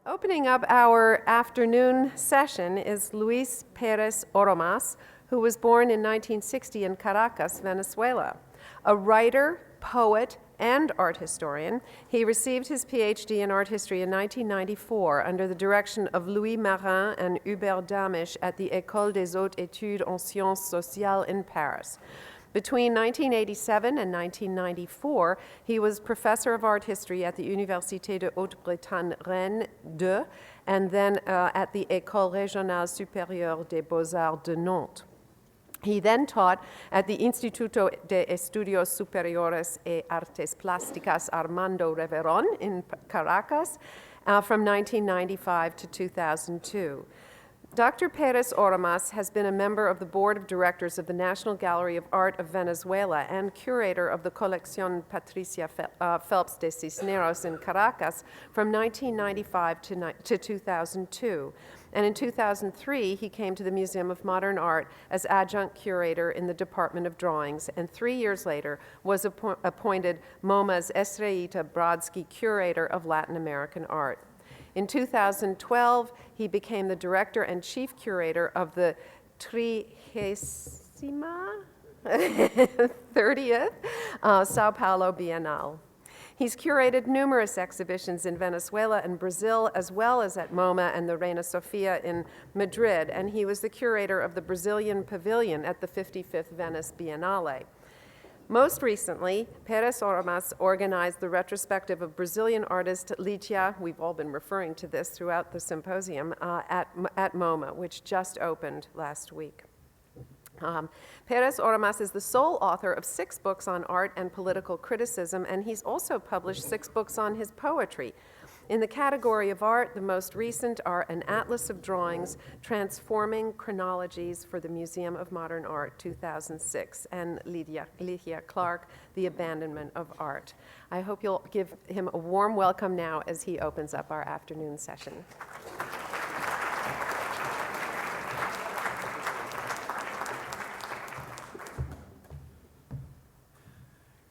Opening up our afternoon session is Luis Pérez Oramas, who was born in 1960 in Caracas, Venezuela. A writer, poet, and art historian, he received his PhD in art history in 1994 under the direction of Louis Marin and Hubert Damisch at the École des Hautes Études en Sciences Sociales in Paris. Between 1987 and 1994, he was professor of art history at the Université de Haute-Bretagne Rennes 2 and then at the École Régionale Supérieure des Beaux-Arts de Nantes. He then taught at the Instituto de Estudios Superiores e Artes Plásticas Armando Reverón in Caracas from 1995 to 2002. Dr. Pérez Oramas has been a member of the board of directors of the National Gallery of Art of Venezuela and curator of the Colección Patricia Phelps de Cisneros in Caracas from 1995 to 2002. And in 2003, he came to the Museum of Modern Art as adjunct curator in the Department of Drawings, and 3 years later was appointed MoMA's Estrellita Brodsky Curator of Latin American Art. In 2012, he became the director and chief curator of the 30th Sao Paulo Bienal. He's curated numerous exhibitions in Venezuela and Brazil, as well as at MoMA and the Reina Sofia in Madrid, and he was the curator of the Brazilian Pavilion at the 55th Venice Biennale. Most recently, Pérez Oramas organized the retrospective of Brazilian artist Lidia, we've all been referring to this throughout the symposium, at MoMA, which just opened last week. Pérez Oramas is the sole author of 6 books on art and political criticism, and he's also published 6 books on his poetry. In the category of art, the most recent are An Atlas of Drawings, Transforming Chronologies for the Museum of Modern Art, 2006, and Lydia Clark, The Abandonment of Art. I hope you'll give him a warm welcome now as he opens up our afternoon session.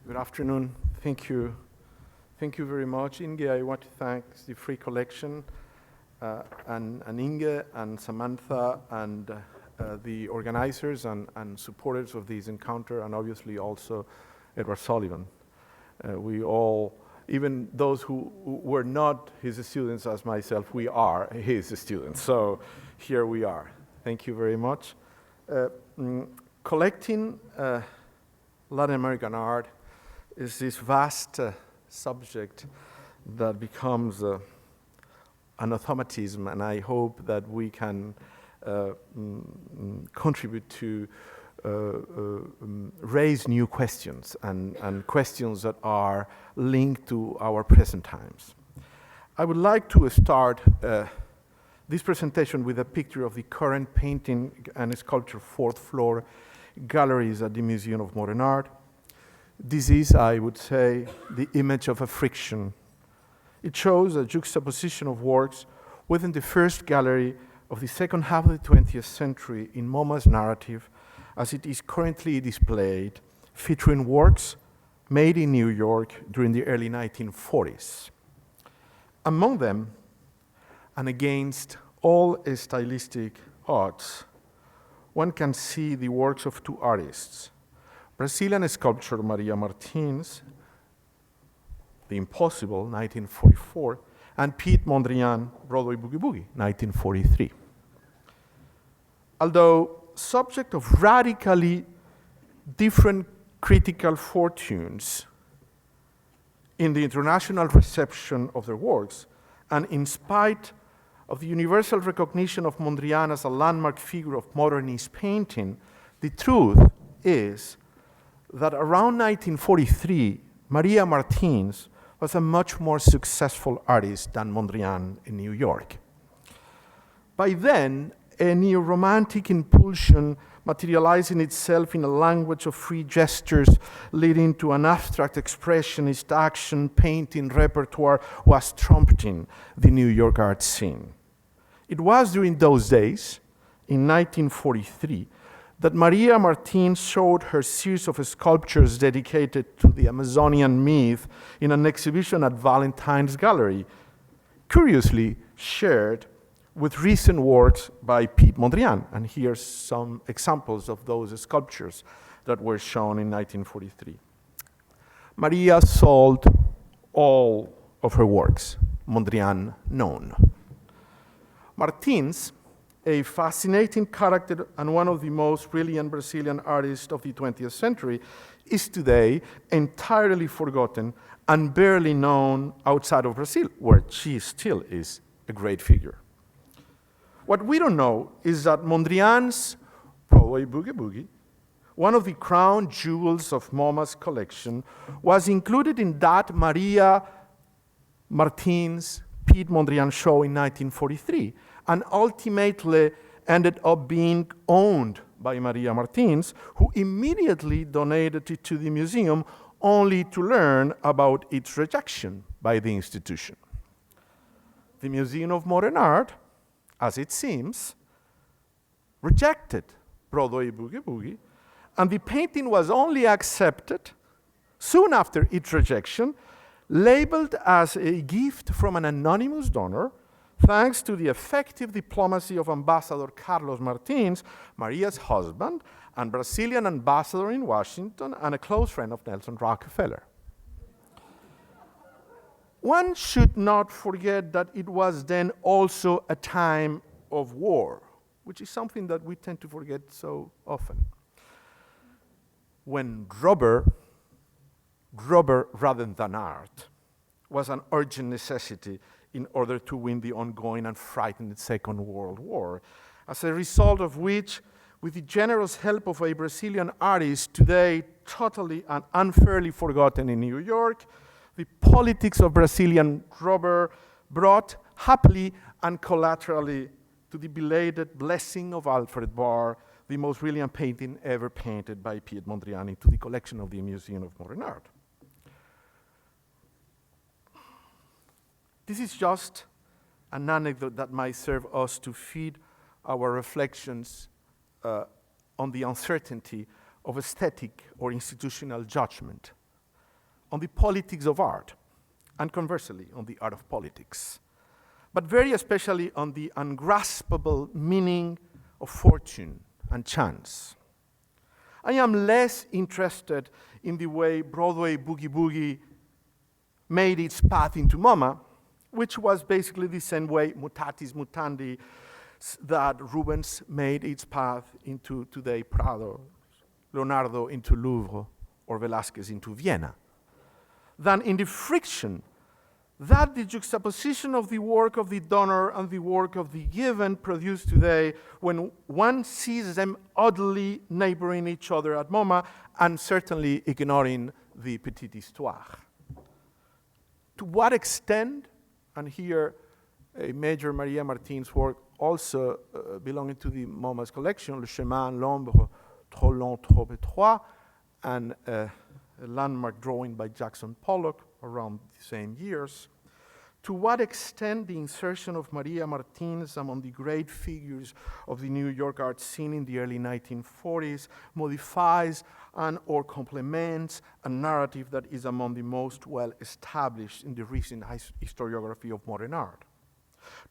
Good afternoon. Thank you. Thank you very much, Inge. I want to thank the Free Collection and Inge and Samantha and the organizers and supporters of this encounter, and obviously also Edward Sullivan. We all, even those who were not his students as myself, we are his students. So here we are. Thank you very much. Collecting Latin American art is this vast subject that becomes an automatism, and I hope that we can contribute to raise new questions and questions that are linked to our present times. I would like to start this presentation with a picture of the current painting and sculpture 4th floor galleries at the Museum of Modern Art. This is, I would say, the image of a friction. It shows a juxtaposition of works within the first gallery of the second half of the 20th century in MoMA's narrative as it is currently displayed, featuring works made in New York during the early 1940s. Among them, and against all stylistic odds, one can see the works of 2 artists, Brazilian sculptor Maria Martins, The Impossible, 1944, and Pete Mondrian, Broadway Boogie Boogie, 1943. Although subject of radically different critical fortunes in the international reception of their works, and in spite of the universal recognition of Mondrian as a landmark figure of modernist painting, the truth is that around 1943, Maria Martins was a much more successful artist than Mondrian in New York. By then, a neo-romantic impulsion materializing itself in a language of free gestures leading to an abstract expressionist action painting repertoire was trumpeting the New York art scene. It was during those days, in 1943, that Maria Martins showed her series of sculptures dedicated to the Amazonian myth in an exhibition at Valentine's Gallery, curiously shared with recent works by Piet Mondrian. And here's some examples of those sculptures that were shown in 1943. Maria sold all of her works, Mondrian known. Martins, a fascinating character and one of the most brilliant Brazilian artists of the 20th century, is today entirely forgotten and barely known outside of Brazil, where she still is a great figure. What we don't know is that Mondrian's Broadway Boogie Boogie, one of the crown jewels of MoMA's collection, was included in that Maria Martins Piet Mondrian show in 1943, and ultimately ended up being owned by Maria Martins, who immediately donated it to the museum, only to learn about its rejection by the institution. The Museum of Modern Art, as it seems, rejected Broadway Boogie Boogie, and the painting was only accepted soon after its rejection, labeled as a gift from an anonymous donor, thanks to the effective diplomacy of Ambassador Carlos Martins, Maria's husband, and Brazilian ambassador in Washington, and a close friend of Nelson Rockefeller. One should not forget that it was then also a time of war, which is something that we tend to forget so often. When rubber rather than art was an urgent necessity in order to win the ongoing and frightening Second World War, as a result of which, with the generous help of a Brazilian artist today totally and unfairly forgotten in New York, the politics of Brazilian rubber brought happily and collaterally to the belated blessing of Alfred Barr, the most brilliant painting ever painted by Piet Mondrian, to the collection of the Museum of Modern Art. This is just an anecdote that might serve us to feed our reflections on the uncertainty of aesthetic or institutional judgment, on the politics of art, and conversely, on the art of politics, but very especially on the ungraspable meaning of fortune and chance. I am less interested in the way Broadway Boogie Boogie made its path into MoMA, which was basically the same way, mutatis mutandi, that Rubens made its path into today Prado, Leonardo into Louvre, or Velázquez into Vienna, than in the friction that the juxtaposition of the work of the donor and the work of the given produce today, when one sees them oddly neighboring each other at MoMA and certainly ignoring the petite histoire. To what extent, and here a major Maria Martins work also belonging to the MoMA's collection, Le Chemin, l'ombre, trop long, trop étroit, and a landmark drawing by Jackson Pollock around the same years. To what extent the insertion of Maria Martins among the great figures of the New York art scene in the early 1940s modifies and or complements a narrative that is among the most well established in the recent historiography of modern art.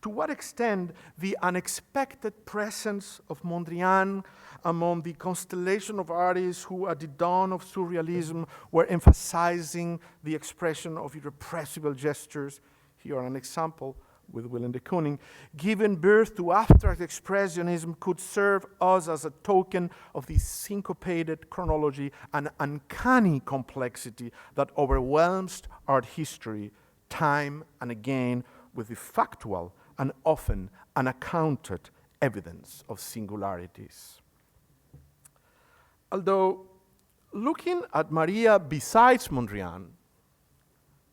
To what extent the unexpected presence of Mondrian among the constellation of artists who at the dawn of surrealism were emphasizing the expression of irrepressible gestures, here an example with Willem de Kooning, giving birth to abstract expressionism, could serve us as a token of the syncopated chronology and uncanny complexity that overwhelms art history time and again with the factual and often unaccounted evidence of singularities. Although looking at Maria besides Mondrian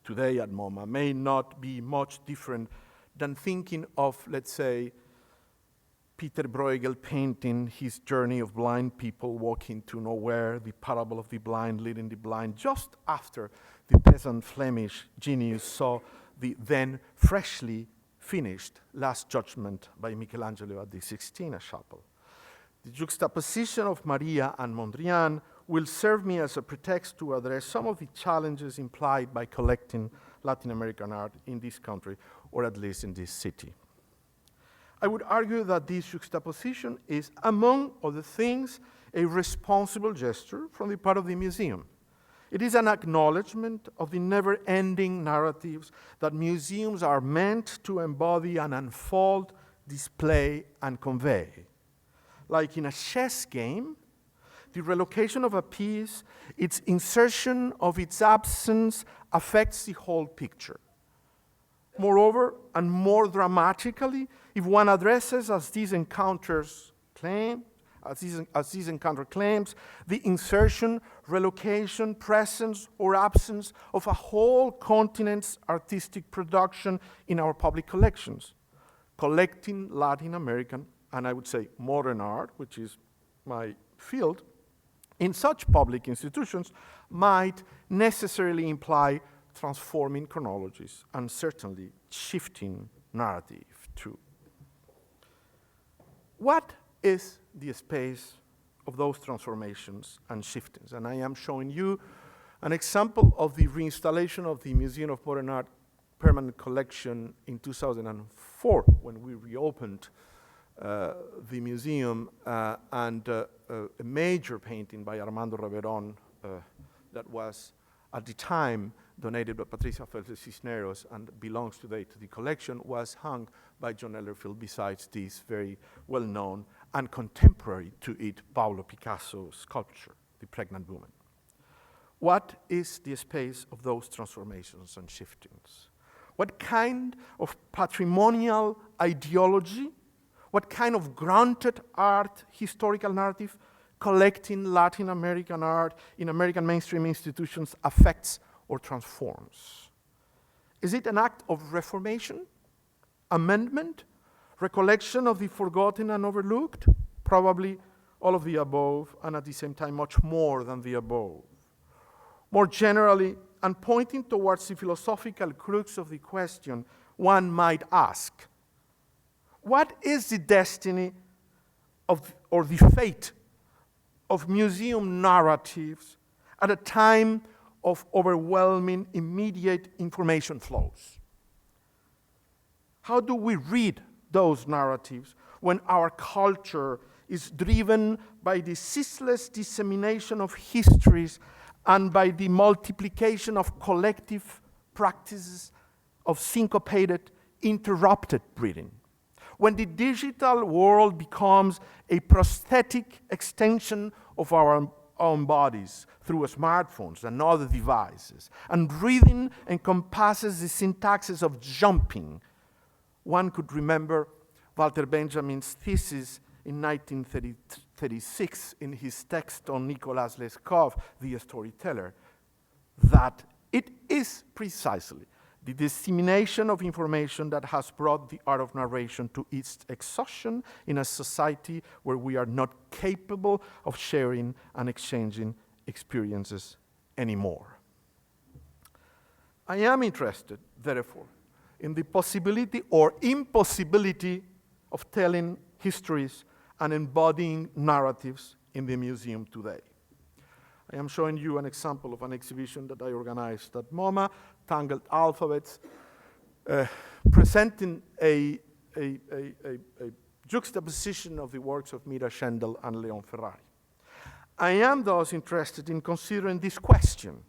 today at MoMA may not be much different than thinking of, let's say, Peter Bruegel painting his journey of blind people walking to nowhere, the parable of the blind leading the blind, just after the peasant Flemish genius saw the then freshly finished Last Judgment by Michelangelo at the Sixtina Chapel. The juxtaposition of Maria and Mondrian will serve me as a pretext to address some of the challenges implied by collecting Latin American art in this country, or at least in this city. I would argue that this juxtaposition is, among other things, a responsible gesture from the part of the museum. It is an acknowledgement of the never-ending narratives that museums are meant to embody and unfold, display, and convey. Like in a chess game, the relocation of a piece, its insertion of its absence affects the whole picture. Moreover, and more dramatically, if one addresses, as this encounter claims, the insertion, relocation, presence, or absence of a whole continent's artistic production in our public collections, collecting Latin American, and I would say modern art, which is my field, in such public institutions might necessarily imply transforming chronologies and certainly shifting narrative too. What is the space of those transformations and shiftings? And I am showing you an example of the reinstallation of the Museum of Modern Art permanent collection in 2004 when we reopened the museum and a major painting by Armando Reverón that was at the time donated by Patricia Feltes Cisneros and belongs today to the collection, was hung by John Ellerfield besides this very well-known and contemporary to it Pablo Picasso sculpture, The Pregnant Woman. What is the space of those transformations and shiftings? What kind of patrimonial ideology, what kind of granted art, historical narrative, collecting Latin American art in American mainstream institutions affects or transforms? Is it an act of reformation, amendment, recollection of the forgotten and overlooked? Probably all of the above, and at the same time much more than the above. More generally, and pointing towards the philosophical crux of the question, one might ask, what is the destiny of, or the fate of museum narratives at a time of overwhelming immediate information flows? How do we read those narratives when our culture is driven by the ceaseless dissemination of histories and by the multiplication of collective practices of syncopated, interrupted breathing? When the digital world becomes a prosthetic extension of our own bodies through smartphones and other devices, and breathing encompasses the syntaxes of jumping, one could remember Walter Benjamin's thesis in 1936 in his text on Nicolas Lescaut, the storyteller, that it is precisely the dissemination of information that has brought the art of narration to its exhaustion in a society where we are not capable of sharing and exchanging experiences anymore. I am interested, therefore, in the possibility or impossibility of telling histories and embodying narratives in the museum today. I am showing you an example of an exhibition that I organized at MoMA, Tangled Alphabets, presenting a juxtaposition of the works of Mira Schendel and Leon Ferrari. I am thus interested in considering this question: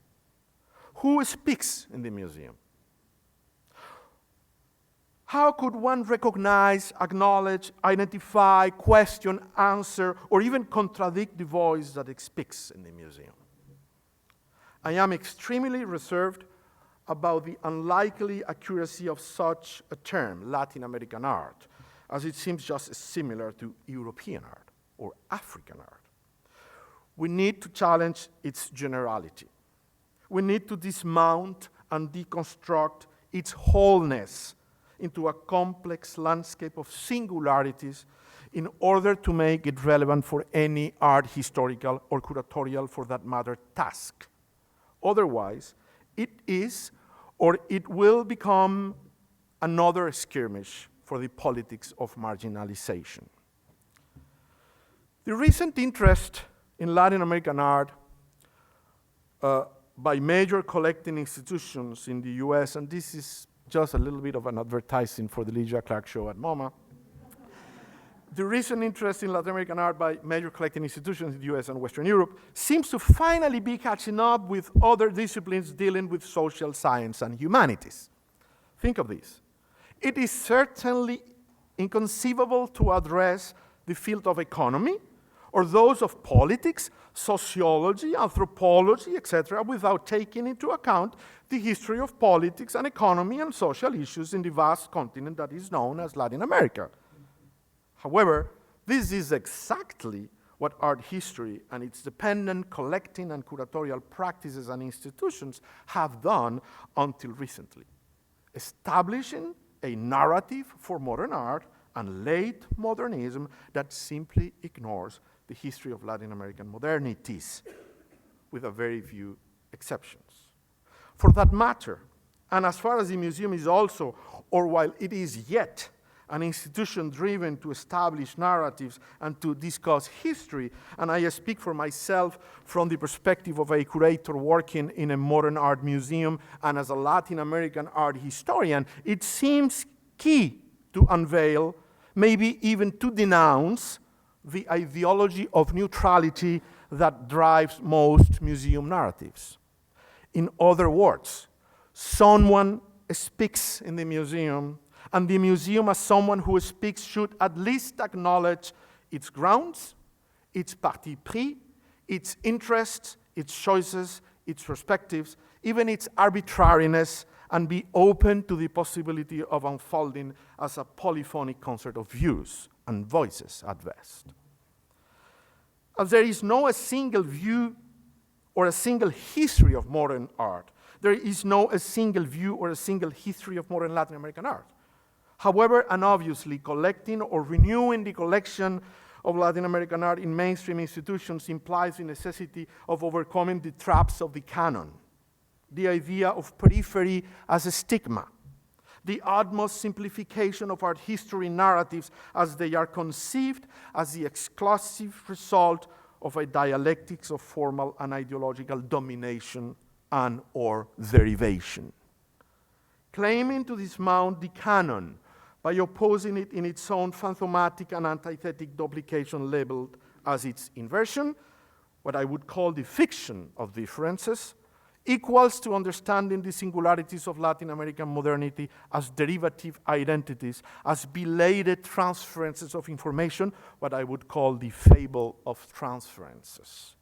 who speaks in the museum? How could one recognize, acknowledge, identify, question, answer, or even contradict the voice that speaks in the museum? I am extremely reserved about the unlikely accuracy of such a term, Latin American art, as it seems just similar to European art or African art. We need to challenge its generality. We need to dismount and deconstruct its wholeness into a complex landscape of singularities in order to make it relevant for any art historical or curatorial, for that matter, task. Otherwise, it is or it will become another skirmish for the politics of marginalization. The recent interest in Latin American art by major collecting institutions in the US, and this is just a little bit of an advertising for the Lydia Clark show at MoMA. The recent interest in Latin American art by major collecting institutions in the US and Western Europe seems to finally be catching up with other disciplines dealing with social science and humanities. Think of this. It is certainly inconceivable to address the field of economy or those of politics, sociology, anthropology, etc., without taking into account the history of politics and economy and social issues in the vast continent that is known as Latin America. However, this is exactly what art history and its dependent collecting and curatorial practices and institutions have done until recently, establishing a narrative for modern art and late modernism that simply ignores the history of Latin American modernities, with a very few exceptions. For that matter, and as far as the museum is also, or while it is yet, an institution driven to establish narratives and to discuss history, and I speak for myself from the perspective of a curator working in a modern art museum and as a Latin American art historian, it seems key to unveil, maybe even to denounce, the ideology of neutrality that drives most museum narratives. In other words, someone speaks in the museum, and the museum, as someone who speaks, should at least acknowledge its grounds, its parti pris, its interests, its choices, its perspectives, even its arbitrariness, and be open to the possibility of unfolding as a polyphonic concert of views and voices at best. As there is no a single view or a single history of modern art, there is no a single view or a single history of modern Latin American art. However, and obviously, collecting or renewing the collection of Latin American art in mainstream institutions implies the necessity of overcoming the traps of the canon, the idea of periphery as a stigma, the utmost simplification of art history narratives as they are conceived as the exclusive result of a dialectics of formal and ideological domination and or derivation. Claiming to dismount the canon by opposing it in its own phantomatic and antithetic duplication labeled as its inversion, what I would call the fiction of differences, equals to understanding the singularities of Latin American modernity as derivative identities, as belated transferences of information, what I would call the fable of transferences.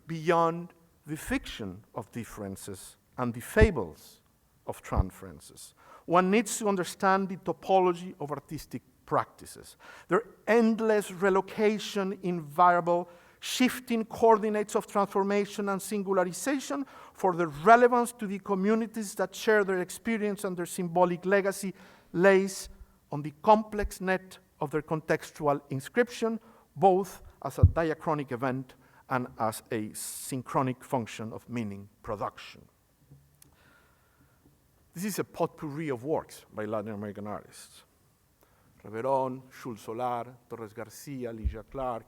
Beyond the fiction of differences and the fables of transferences, one needs to understand the topology of artistic practices, their endless relocation in variable shifting coordinates of transformation and singularization for their relevance to the communities that share their experience and their symbolic legacy lays on the complex net of their contextual inscription, both as a diachronic event and as a synchronic function of meaning production. This is a potpourri of works by Latin American artists. Reverón, Jules Solar, Torres Garcia, Lydia Clark,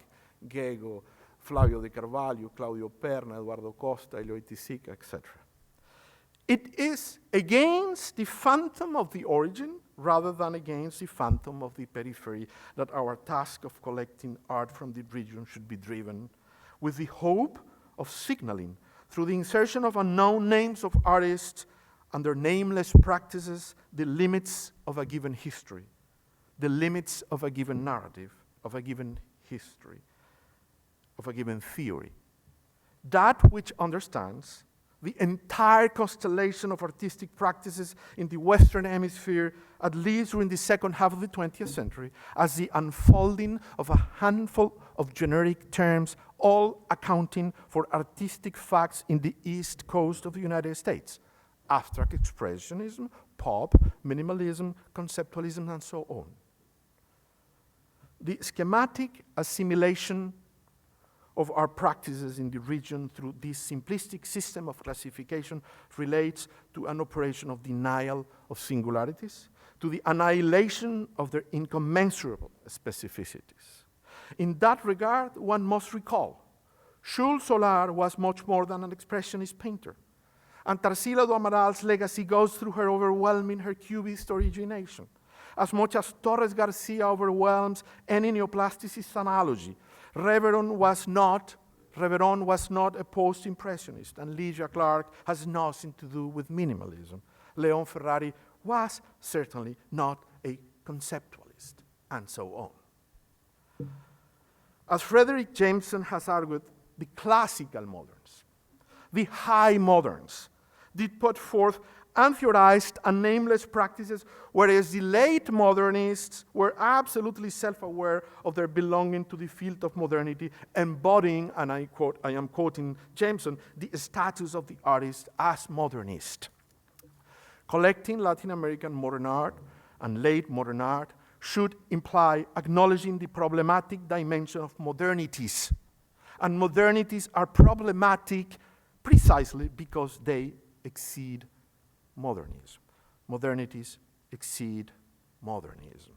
Gego, Flavio de Carvalho, Claudio Perna, Eduardo Costa, Eloy Sica, etc. It is against the phantom of the origin rather than against the phantom of the periphery that our task of collecting art from the region should be driven, with the hope of signaling through the insertion of unknown names of artists and their nameless practices the limits of a given history, the limits of a given narrative, of a given history, of a given theory. That which understands the entire constellation of artistic practices in the Western Hemisphere, at least during the second half of the 20th century, as the unfolding of a handful of generic terms, all accounting for artistic facts in the East Coast of the United States. Abstract expressionism, pop, minimalism, conceptualism, and so on. The schematic assimilation of our practices in the region through this simplistic system of classification relates to an operation of denial of singularities, to the annihilation of their incommensurable specificities. In that regard, one must recall, Jules Solar was much more than an expressionist painter. And Tarsila do Amaral's legacy goes through her overwhelming her Cubist origination. As much as Torres Garcia overwhelms any neoplasticist analogy, Reveron was not a post-impressionist, and Lygia Clark has nothing to do with minimalism. Leon Ferrari was certainly not a conceptualist, and so on. As Frederick Jameson has argued, the classical moderns, the high moderns, did put forth untheorized and nameless practices, whereas the late modernists were absolutely self-aware of their belonging to the field of modernity, embodying, and I am quoting Jameson, the status of the artist as modernist. Collecting Latin American modern art and late modern art should imply acknowledging the problematic dimension of modernities. And modernities are problematic precisely because they exceed modernism. Modernities exceed modernism.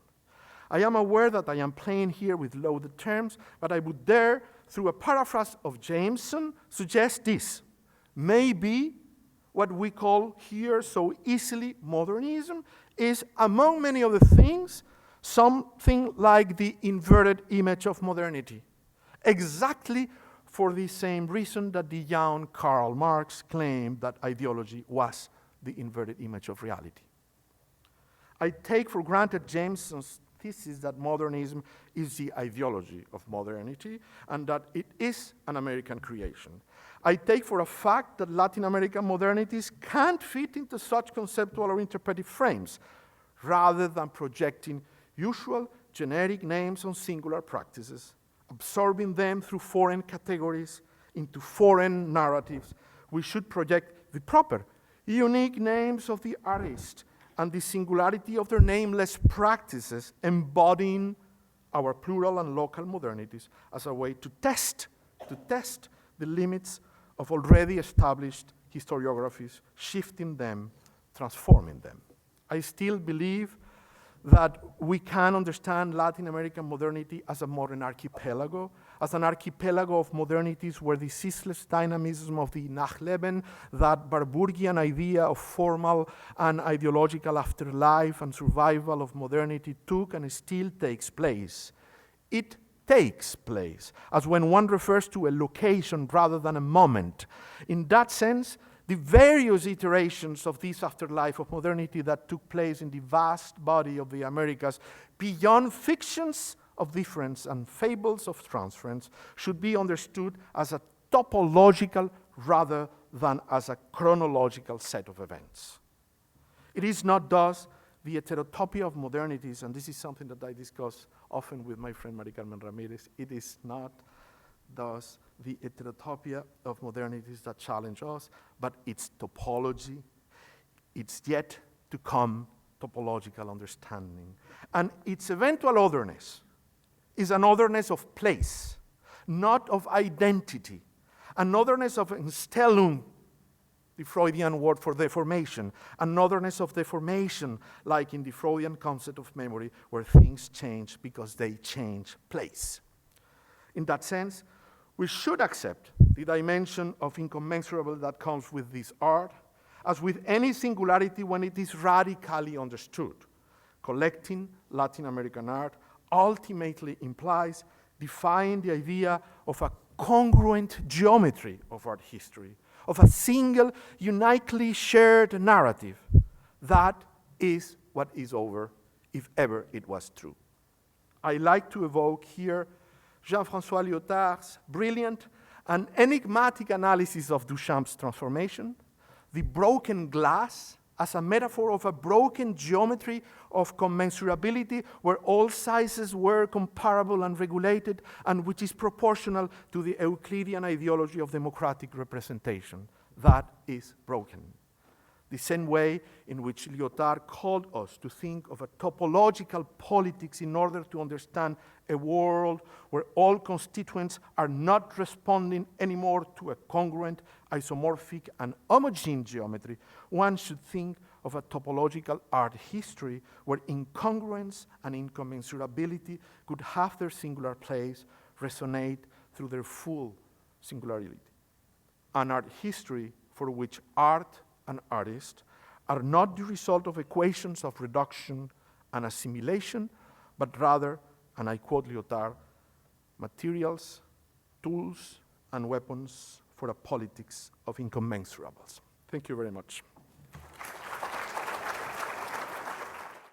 I am aware that I am playing here with loaded terms, but I would dare, through a paraphrase of Jameson, suggest this. Maybe what we call here so easily modernism is, among many other things, something like the inverted image of modernity, exactly for the same reason that the young Karl Marx claimed that ideology was the inverted image of reality. I take for granted Jameson's thesis that modernism is the ideology of modernity and that it is an American creation. I take for a fact that Latin American modernities can't fit into such conceptual or interpretive frames, rather than projecting usual generic names on singular practices, absorbing them through foreign categories into foreign narratives. We should project the proper, unique names of the artist and the singularity of their nameless practices, embodying our plural and local modernities as a way to test the limits of already established historiographies, shifting them, transforming them. I still believe that we can understand Latin American modernity as a modern archipelago, as an archipelago of modernities where the ceaseless dynamism of the Nachleben, that Warburgian idea of formal and ideological afterlife and survival of modernity took and still takes place. It takes place, as when one refers to a location rather than a moment. In that sense, the various iterations of this afterlife of modernity that took place in the vast body of the Americas, beyond fictions of difference and fables of transference, should be understood as a topological rather than as a chronological set of events. It is not thus the heterotopia of modernities, and this is something that I discuss often with my friend Mari Carmen Ramirez, it is not thus the heterotopia of modernities that challenge us, but its topology, its yet to come topological understanding. And its eventual otherness is an otherness of place, not of identity, an otherness of Stellung, the Freudian word for deformation, an otherness of deformation, like in the Freudian concept of memory, where things change because they change place. In that sense, we should accept the dimension of incommensurable that comes with this art, as with any singularity when it is radically understood. Collecting Latin American art ultimately implies defying the idea of a congruent geometry of art history, of a single, uniquely shared narrative. That is what is over, if ever it was true. I like to evoke here Jean-François Lyotard's brilliant and enigmatic analysis of Duchamp's transformation, the broken glass as a metaphor of a broken geometry of commensurability where all sizes were comparable and regulated, and which is proportional to the Euclidean ideology of democratic representation. That is broken. The same way in which Lyotard called us to think of a topological politics in order to understand a world where all constituents are not responding anymore to a congruent, isomorphic, and homogeneous geometry, one should think of a topological art history where incongruence and incommensurability could have their singular place, resonate through their full singularity. An art history for which art and artists are not the result of equations of reduction and assimilation, but rather, and I quote Lyotard, materials, tools, and weapons for a politics of incommensurables. Thank you very much.